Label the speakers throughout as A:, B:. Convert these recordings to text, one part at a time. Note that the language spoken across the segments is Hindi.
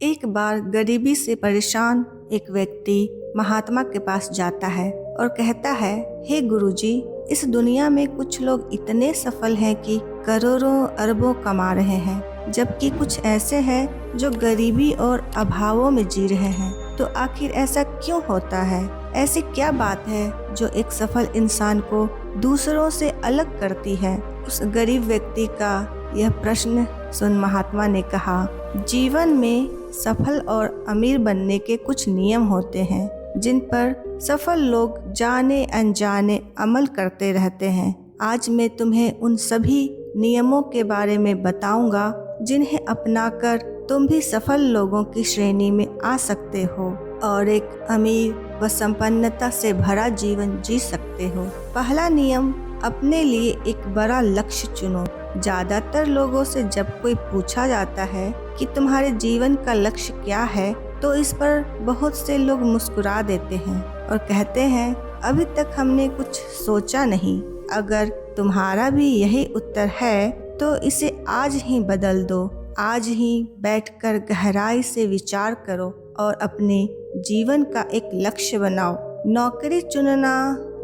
A: एक बार गरीबी से परेशान एक व्यक्ति महात्मा के पास जाता है और कहता है, हे गुरुजी, इस दुनिया में कुछ लोग इतने सफल हैं कि करोड़ों अरबों कमा रहे हैं, जबकि कुछ ऐसे हैं जो गरीबी और अभावों में जी रहे हैं। तो आखिर ऐसा क्यों होता है? ऐसी क्या बात है जो एक सफल इंसान को दूसरों से अलग करती है? उस गरीब व्यक्ति का यह प्रश्न सुन महात्मा ने कहा, जीवन में सफल और अमीर बनने के कुछ नियम होते हैं जिन पर सफल लोग जाने अनजाने अमल करते रहते हैं। आज मैं तुम्हें उन सभी नियमों के बारे में बताऊंगा जिन्हें अपनाकर तुम भी सफल लोगों की श्रेणी में आ सकते हो और एक अमीर व संपन्नता से भरा जीवन जी सकते हो। पहला नियम, अपने लिए एक बड़ा लक्ष्य चुनो। ज्यादातर लोगों से जब कोई पूछा जाता है कि तुम्हारे जीवन का लक्ष्य क्या है, तो इस पर बहुत से लोग मुस्कुरा देते हैं और कहते हैं, अभी तक हमने कुछ सोचा नहीं। अगर तुम्हारा भी यही उत्तर है तो इसे आज ही बदल दो। आज ही बैठकर गहराई से विचार करो और अपने जीवन का एक लक्ष्य बनाओ। नौकरी चुनना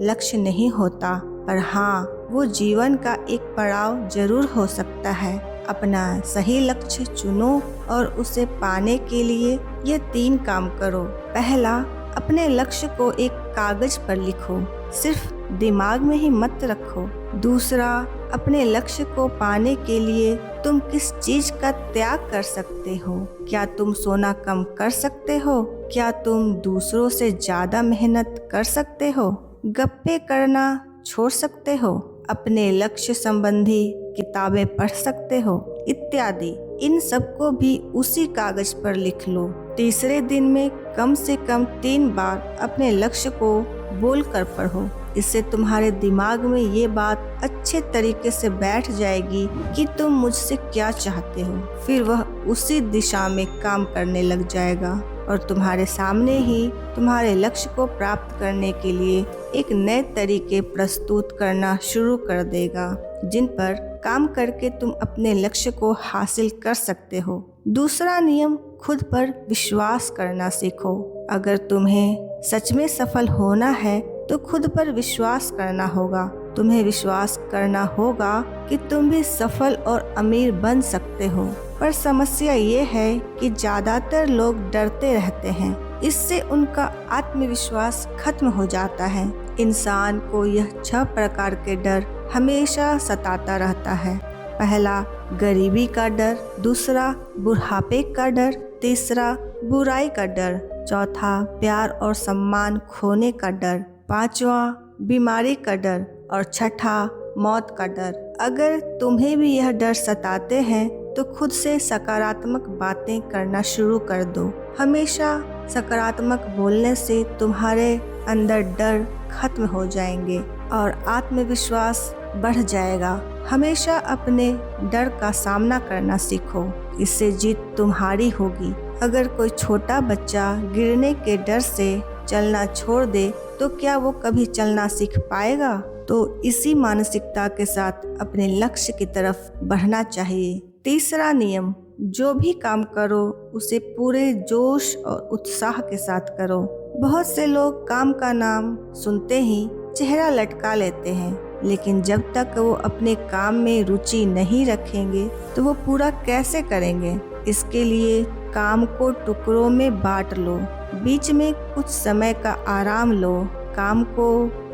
A: लक्ष्य नहीं होता, पर हाँ, वो जीवन का एक पड़ाव जरूर हो सकता है। अपना सही लक्ष्य चुनो और उसे पाने के लिए ये 3 काम करो। पहला, अपने लक्ष्य को एक कागज पर लिखो, सिर्फ दिमाग में ही मत रखो। दूसरा, अपने लक्ष्य को पाने के लिए तुम किस चीज का त्याग कर सकते हो? क्या तुम सोना कम कर सकते हो? क्या तुम दूसरों से ज्यादा मेहनत कर सकते हो? गप्पे करना छोड़ सकते हो? अपने लक्ष्य संबंधी किताबें पढ़ सकते हो? इत्यादि। इन सबको भी उसी कागज पर लिख लो। तीसरे दिन में कम से कम 3 बार अपने लक्ष्य को बोलकर पढ़ो। इससे तुम्हारे दिमाग में ये बात अच्छे तरीके से बैठ जाएगी कि तुम मुझसे क्या चाहते हो। फिर वह उसी दिशा में काम करने लग जाएगा और तुम्हारे सामने ही तुम्हारे लक्ष्य को प्राप्त करने के लिए एक नए तरीके प्रस्तुत करना शुरू कर देगा, जिन पर काम करके तुम अपने लक्ष्य को हासिल कर सकते हो। दूसरा नियम, खुद पर विश्वास करना सीखो। अगर तुम्हें सच में सफल होना है तो खुद पर विश्वास करना होगा। तुम्हें विश्वास करना होगा कि तुम भी सफल और अमीर बन सकते हो। पर समस्या ये है कि ज्यादातर लोग डरते रहते हैं। इससे उनका आत्मविश्वास खत्म हो जाता है। इंसान को यह 6 प्रकार के डर हमेशा सताता रहता है। पहला, गरीबी का डर। दूसरा, बुढ़ापे का डर। तीसरा, बुराई का डर। चौथा, प्यार और सम्मान खोने का डर। 5वां, बीमारी का डर। और 6ठा, मौत का डर। अगर तुम्हें भी यह डर सताते हैं तो खुद से सकारात्मक बातें करना शुरू कर दो। हमेशा सकारात्मक बोलने से तुम्हारे अंदर डर खत्म हो जाएंगे और आत्मविश्वास बढ़ जाएगा। हमेशा अपने डर का सामना करना सीखो, इससे जीत तुम्हारी होगी। अगर कोई छोटा बच्चा गिरने के डर से चलना छोड़ दे तो क्या वो कभी चलना सीख पाएगा? तो इसी मानसिकता के साथ अपने लक्ष्य की तरफ बढ़ना चाहिए। तीसरा नियम, जो भी काम करो उसे पूरे जोश और उत्साह के साथ करो। बहुत से लोग काम का नाम सुनते ही चेहरा लटका लेते हैं, लेकिन जब तक वो अपने काम में रुचि नहीं रखेंगे तो वो पूरा कैसे करेंगे? इसके लिए काम को टुकड़ों में बांट लो, बीच में कुछ समय का आराम लो, काम को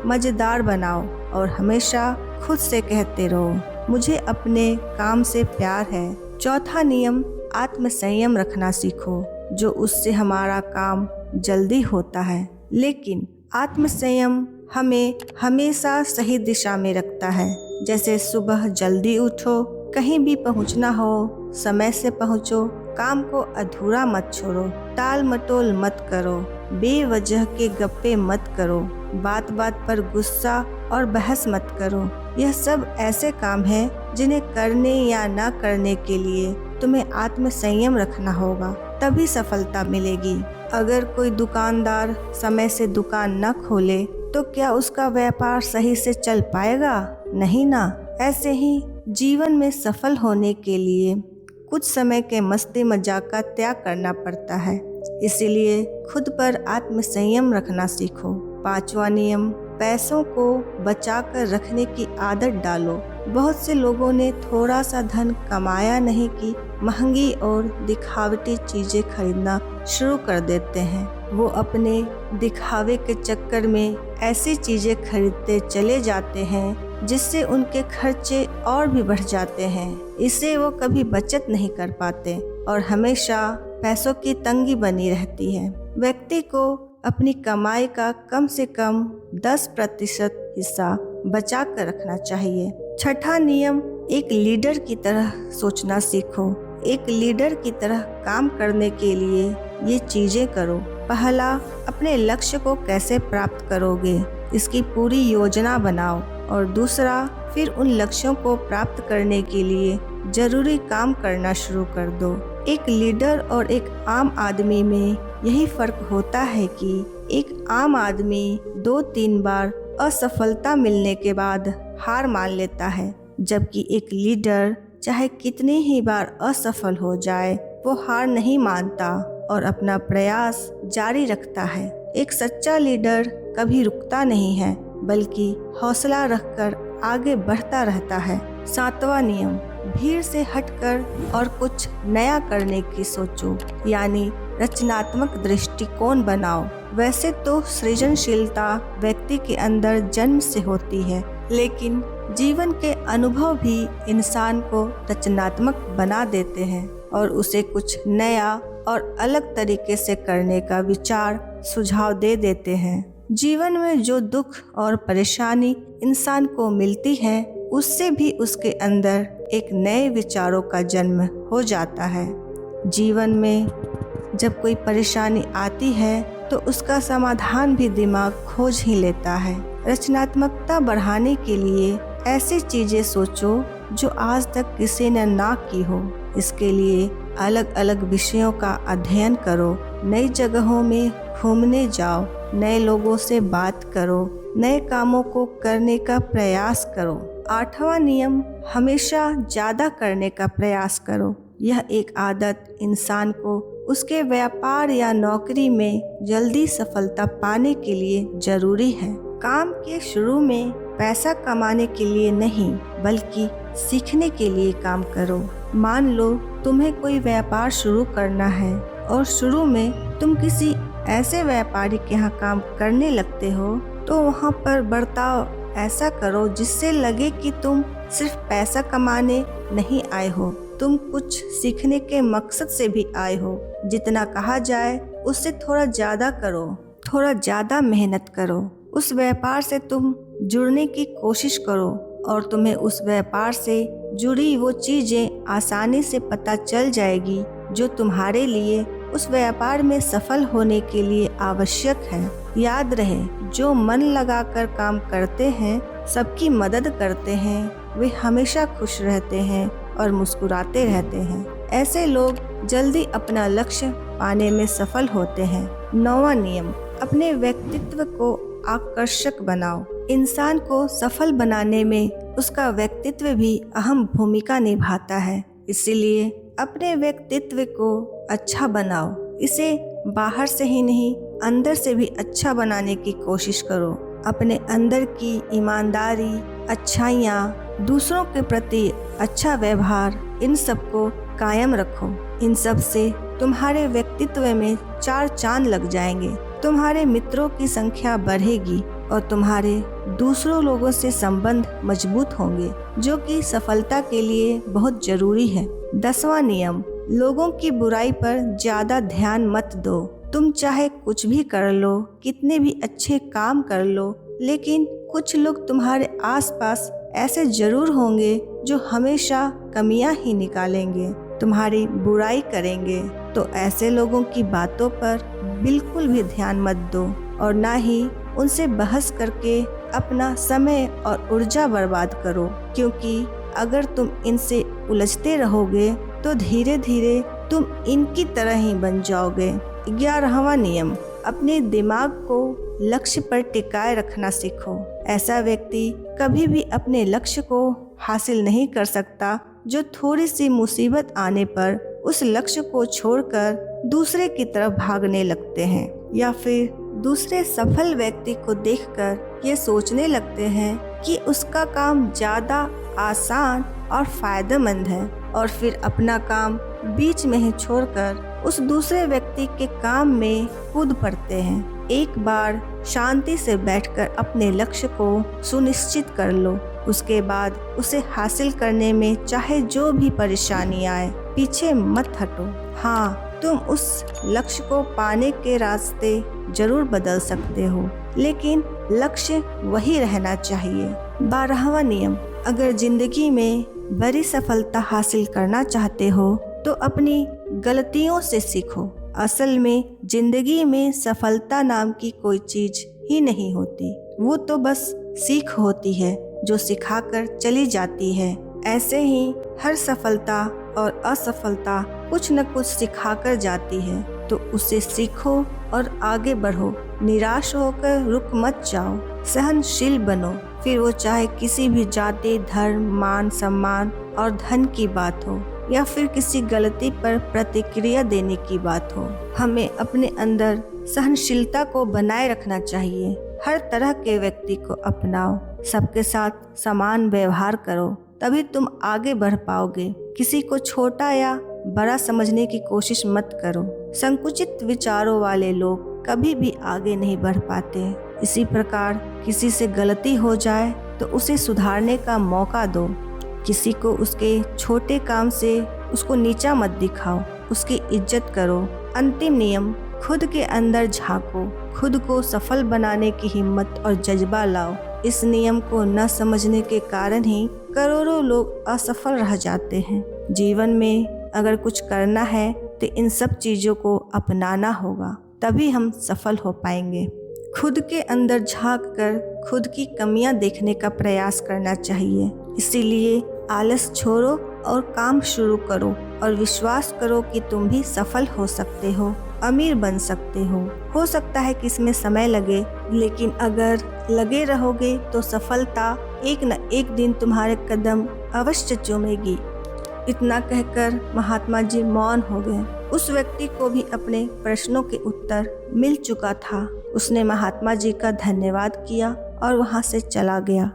A: मजेदार बनाओ और हमेशा खुद से कहते रहो, मुझे अपने काम से प्यार है। चौथा नियम, आत्मसंयम रखना सीखो, जो उससे हमारा काम जल्दी होता है, लेकिन आत्मसंयम हमें हमेशा सही दिशा में रखता है। जैसे सुबह जल्दी उठो, कहीं भी पहुंचना हो समय से पहुंचो, काम को अधूरा मत छोड़ो, टाल मटोल मत करो, बेवजह के गप्पे मत करो, बात बात पर गुस्सा और बहस मत करो। यह सब ऐसे काम हैं जिन्हें करने या ना करने के लिए तुम्हें आत्मसंयम रखना होगा, तभी सफलता मिलेगी। अगर कोई दुकानदार समय से दुकान न खोले तो क्या उसका व्यापार सही से चल पाएगा? नहीं ना। ऐसे ही जीवन में सफल होने के लिए कुछ समय के मस्ती मजाक का त्याग करना पड़ता है। इसीलिए खुद पर आत्म संयम रखना सीखो। 5वां नियम, पैसों को बचा कर रखने की आदत डालो। बहुत से लोगों ने थोड़ा सा धन कमाया नहीं कि महंगी और दिखावटी चीजें खरीदना शुरू कर देते हैं। वो अपने दिखावे के चक्कर में ऐसी चीजें खरीदते चले जाते हैं जिससे उनके खर्चे और भी बढ़ जाते हैं। इससे वो कभी बचत नहीं कर पाते और हमेशा पैसों की तंगी बनी रहती है। व्यक्ति को अपनी कमाई का कम से कम 10% हिस्सा बचा कर रखना चाहिए। 6वां नियम, एक लीडर की तरह सोचना सीखो। एक लीडर की तरह काम करने के लिए ये चीजें करो। पहला, अपने लक्ष्य को कैसे प्राप्त करोगे इसकी पूरी योजना बनाओ और दूसरा, फिर उन लक्ष्यों को प्राप्त करने के लिए जरूरी काम करना शुरू कर दो। एक लीडर और एक आम आदमी में यही फर्क होता है कि एक आम आदमी 2-3 बार असफलता मिलने के बाद हार मान लेता है, जबकि एक लीडर चाहे कितनी ही बार असफल हो जाए वो हार नहीं मानता और अपना प्रयास जारी रखता है। एक सच्चा लीडर कभी रुकता नहीं है बल्कि हौसला रखकर आगे बढ़ता रहता है। 7वां नियम, भीड़ से हटकर और कुछ नया करने की सोचो, यानी रचनात्मक दृष्टिकोण बनाओ। वैसे तो सृजनशीलता व्यक्ति के अंदर जन्म से होती है, लेकिन जीवन के अनुभव भी इंसान को रचनात्मक बना देते हैं और उसे कुछ नया और अलग तरीके से करने का विचार सुझाव दे देते हैं। जीवन में जो दुख और परेशानी इंसान को मिलती है उससे भी उसके अंदर एक नए विचारों का जन्म हो जाता है। जीवन में जब कोई परेशानी आती है तो उसका समाधान भी दिमाग खोज ही लेता है। रचनात्मकता बढ़ाने के लिए ऐसी चीजें सोचो जो आज तक किसी ने ना की हो। इसके लिए अलग अलग विषयों का अध्ययन करो, नई जगहों में घूमने जाओ, नए लोगों से बात करो, नए कामों को करने का प्रयास करो। 8वां नियम, हमेशा ज्यादा करने का प्रयास करो। यह एक आदत इंसान को उसके व्यापार या नौकरी में जल्दी सफलता पाने के लिए जरूरी है। काम के शुरू में पैसा कमाने के लिए नहीं बल्कि सीखने के लिए काम करो। मान लो तुम्हें कोई व्यापार शुरू करना है और शुरू में तुम किसी ऐसे व्यापारी के यहाँ काम करने लगते हो तो वहाँ पर बर्ताव ऐसा करो जिससे लगे कि तुम सिर्फ पैसा कमाने नहीं आए हो, तुम कुछ सीखने के मकसद से भी आए हो। जितना कहा जाए उससे थोड़ा ज्यादा करो, थोड़ा ज्यादा मेहनत करो। उस व्यापार से तुम जुड़ने की कोशिश करो और तुम्हें उस व्यापार से जुड़ी वो चीजें आसानी से पता चल जाएगी जो तुम्हारे लिए उस व्यापार में सफल होने के लिए आवश्यक है। याद रहे, जो मन लगाकर काम करते हैं, सबकी मदद करते हैं, वे हमेशा खुश रहते हैं और मुस्कुराते रहते हैं। ऐसे लोग जल्दी अपना लक्ष्य पाने में सफल होते हैं। 9वां नियम, अपने व्यक्तित्व को आकर्षक बनाओ। इंसान को सफल बनाने में उसका व्यक्तित्व भी अहम भूमिका निभाता है, इसीलिए अपने व्यक्तित्व को अच्छा बनाओ। इसे बाहर से ही नहीं, अंदर से भी अच्छा बनाने की कोशिश करो। अपने अंदर की ईमानदारी, अच्छाइयाँ, दूसरों के प्रति अच्छा व्यवहार, इन सब को कायम रखो। इन सब से तुम्हारे व्यक्तित्व में 4 चांद लग जाएंगे। तुम्हारे मित्रों की संख्या बढ़ेगी और तुम्हारे दूसरों लोगों से संबंध मजबूत होंगे, जो कि सफलता के लिए बहुत जरूरी है। 10वां नियम, लोगों की बुराई पर ज्यादा ध्यान मत दो। तुम चाहे कुछ भी कर लो, कितने भी अच्छे काम कर लो, लेकिन कुछ लोग तुम्हारे आसपास ऐसे जरूर होंगे जो हमेशा कमियां ही निकालेंगे, तुम्हारी बुराई करेंगे। तो ऐसे लोगों की बातों पर बिल्कुल भी ध्यान मत दो और ना ही उनसे बहस करके अपना समय और ऊर्जा बर्बाद करो, क्योंकि अगर तुम इनसे उलझते रहोगे तो धीरे धीरे तुम इनकी तरह ही बन जाओगे। 11वां नियम, अपने दिमाग को लक्ष्य पर टिकाए रखना सीखो। ऐसा व्यक्ति कभी भी अपने लक्ष्य को हासिल नहीं कर सकता जो थोड़ी सी मुसीबत आने पर उस लक्ष्य को छोड़कर दूसरे की तरफ भागने लगते हैं, या फिर दूसरे सफल व्यक्ति को देखकर ये सोचने लगते हैं कि उसका काम ज्यादा आसान और फायदेमंद है, और फिर अपना काम बीच में ही छोड़कर उस दूसरे व्यक्ति के काम में कूद पड़ते हैं। एक बार शांति से बैठकर अपने लक्ष्य को सुनिश्चित कर लो, उसके बाद उसे हासिल करने में चाहे जो भी परेशानी आए पीछे मत हटो। हाँ, तुम उस लक्ष्य को पाने के रास्ते जरूर बदल सकते हो, लेकिन लक्ष्य वही रहना चाहिए। 12वां नियम, अगर जिंदगी में बड़ी सफलता हासिल करना चाहते हो तो अपनी गलतियों से सीखो। असल में जिंदगी में सफलता नाम की कोई चीज ही नहीं होती, वो तो बस सीख होती है जो सिखाकर चली जाती है। ऐसे ही हर सफलता और असफलता कुछ न कुछ सिखाकर जाती है, तो उसे सीखो और आगे बढ़ो। निराश होकर रुक मत जाओ, सहनशील बनो, फिर वो चाहे किसी भी जाति, धर्म, मान सम्मान और धन की बात हो, या फिर किसी गलती पर प्रतिक्रिया देने की बात हो। हमें अपने अंदर सहनशीलता को बनाए रखना चाहिए। हर तरह के व्यक्ति को अपनाओ, सबके साथ समान व्यवहार करो, तभी तुम आगे बढ़ पाओगे। किसी को छोटा या बड़ा समझने की कोशिश मत करो। संकुचित विचारों वाले लोग कभी भी आगे नहीं बढ़ पाते। इसी प्रकार किसी से गलती हो जाए तो उसे सुधारने का मौका दो। किसी को उसके छोटे काम से उसको नीचा मत दिखाओ, उसकी इज्जत करो। अंतिम नियम, खुद के अंदर झांको, खुद को सफल बनाने की हिम्मत और जज्बा लाओ। इस नियम को न समझने के कारण ही करोड़ों लोग असफल रह जाते हैं। जीवन में अगर कुछ करना है तो इन सब चीजों को अपनाना होगा, तभी हम सफल हो पाएंगे। खुद के अंदर झांक कर खुद की कमियां देखने का प्रयास करना चाहिए। इसीलिए आलस छोड़ो और काम शुरू करो, और विश्वास करो कि तुम भी सफल हो सकते हो, अमीर बन सकते हो सकता है कि इसमें समय लगे, लेकिन अगर लगे रहोगे तो सफलता एक न एक दिन तुम्हारे कदम अवश्य चूमेगी। इतना कहकर महात्मा जी मौन हो गए। उस व्यक्ति को भी अपने प्रश्नों के उत्तर मिल चुका था। उसने महात्मा जी का धन्यवाद किया और वहां से चला गया।